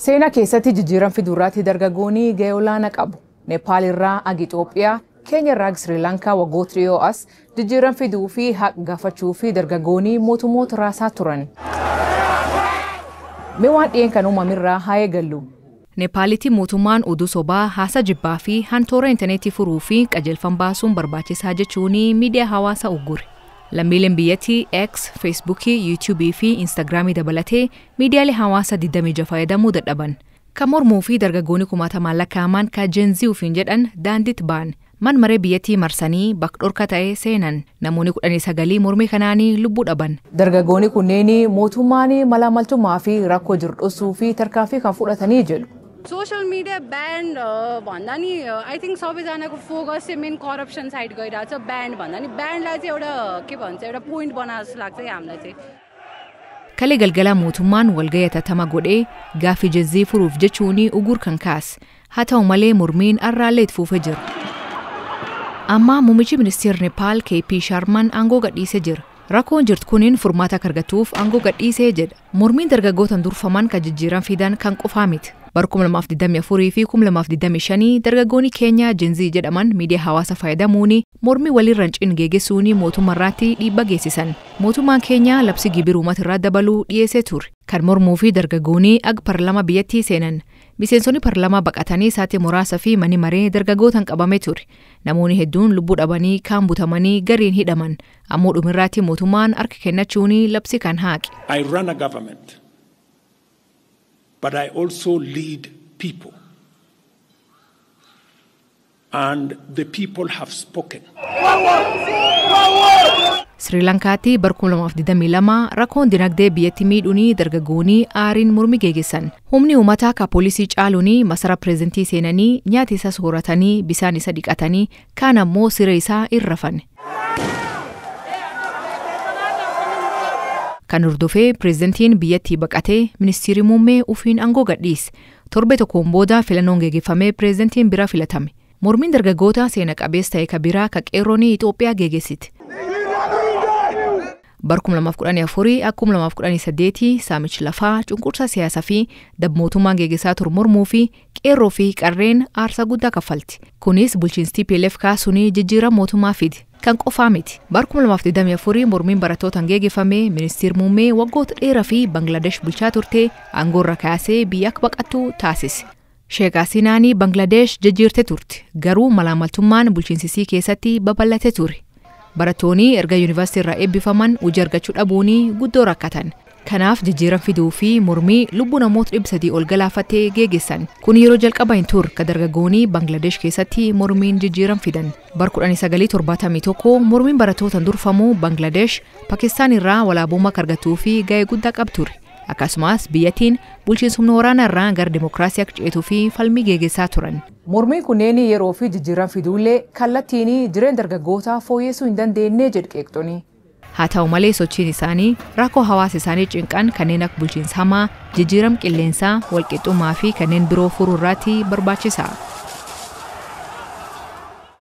Seenaa keessatti jijjiiran fidurraatti dargaggoonni gahee olaanaa qabu. Nepaal irraa aga Itoophiyaa, Keenya irraa Sri Lankaa waggoota dhiyoo as jijjiiran fiduu fi haqa gaafachuu fi dargaggoonni mootummoota raasaa turan. Mee waan dhiyeen kan uumamirraa haa eegallu. Nepaalitti mootummaan oduu sobaa haasa jibbaa fi hantoora intarneetii furuu fi qajeelfama baasuun barbaachisaa jechuun miidiyaa hawaasaa uggure. Lammiileen biyyattii X, Facebook, YouTube fi Instagram dabalatee miidiyaalee hawaasaa 26 fayyadamuu dadhaban. Kan mormuu fi dargaggoonni kumaatamaan lakkaa'aman kan Gen Z ufiin jedhan daandiitti ba'an. Man maree biyyattii marsanii bakka dhorka ta'ee seenan. Namoonni 19 mormii kanaanii lubbuu dhaban. Dargaggoonni kunneen mootummaan malaamaltummaa fi rakkoo jiru dhoksuu fi tarkaanfii kan fudhatanii jedhu. Social media banned भन्दा I think सबैजनाको फोकस चाहिँ main corruption side गइरहेछ banned भन्दा bannedलाई चाहिँ एउटा के भन्छ एउटा पोइन्ट बनाए जस्तो लाग्छ हामीलाई चाहिँ Kalee galgala mootummaan walgahii hatattamaa godhee gaaffii Gen Z furuuf jechuun ugur kan kaase. Haa ta'u malee mormiin arraallee itti fufee jira. Amma muummichi ministeera Nepaal KP Sharman aangoo gadhiisee jira. Rakkoon jirtu kuniin furmaata argatuuf aangoo gadhiisee jedha. Mormiin dargaggootaan durfaman kan jijjiiran fidan kan qofaa miti. Bara 2024 fi 2025 dargaggoonni Keenya Gen Z jedhaman miidiyaa hawaasaa fayyadamuun mormii walirra cin geeggeessuun mootummaarratti dhiibbaa geessisan. Mootummaan Keenya labsii gibira uummatarraa dabaluu dhiyeessee ture. Kan mormuu fi dargaggoonni aga paarlaamaa biyyattii seenan. Miseensonni paarlaamaa baqatanii saatii muraasa fi mani maree dargaggootaan qabamee ture. Namoonni hedduun lubbuu dhabanii kaan butamanii gariin hidhaman. Ammoo dhumirratti mootummaan harka kennachuun labsii kan haaqe. I run a government, but I also lead people. And the people have spoken. Sri Lankaatti bara 2022 rakkoon dinagdee biyyattii miidhuun dargaggoonni aariin mormii geeggessan. Humni uummataa ka poolisii caaluun masara pireezidantii seenanii nyaata isaa sooratanii bisaan isa dhiqatanii kaan ammoo siree isaa irrafan. Kan hordofee pireezidantiin biyyattii baqatee ministeerri muummee ufiin aangoo gadhiise. Torbe tokkoon booda filannoon geeggeeffamee pireezidantiin biraa filatame. Mormiin dargaggoota seena qabeessa ta'e ka biraa ka qeerroon Itoophiyaa geeggeessite. Bara 2014 akka 2018 saamichi lafaa cunqursaa siyaasaa fi dabmootummaan geeggessaa ture mormuu fi qeerroo fi qarreen aarsaa guddaa kaffalti. Kunis bulchiinsi TPLF kaasuun jijjiirama mootummaa fide. Kan qofaa miti. Bara 2024 mormiin barattootaan geeggeeffame ministeerri muummee waggoota dheeraa fi Bangladesh bulchaa turte aangoorra kaasee biyya akka baqattu taasise. Sheek Hasinaanii Bangladesh jijjiirte turte. Garuu malaamaltummaan bulchiinsisii keessatti babal'ate ture. Barattoonni erga yuunivarsiitii irraa eebbifaman hojii argachuu dhabuun guddoo rakkatan. Kanaaf jijjiirama fiduu fi mormii lubbuu namoota 300 ol galaafatee geeggessan. Kun yeroo jalqabaa hin turre ka dargaggoonni Bangladesh keessatti mormiin jijjiirama fidan. Bara 1971 mormiin barattootaan durfamu Bangladesh Pakistaan irraa walaabummaa argatuu fi gahee guddaa qabdi ture. Akkasumas biyyattiin bulchiinsa humna waraanaa irraa gara dimokiraasii akka ceetuu fi falmii geeggessaa turan. Mormiin kunneen yeroo fi jijjiirama fiduullee kallattiin jireenya dargaggootaa fooyyessuu hin dandeenye jedhu qeeqxoonni. Haa ta'u malee sochiin isaanii rakkoo hawaasa isaanii cinqan kanneen akka bulchiinsa hamaa, jijjiirama qilleensaa, walqixxummaa fi kanneen biroo furuu irratti barbaachisaa.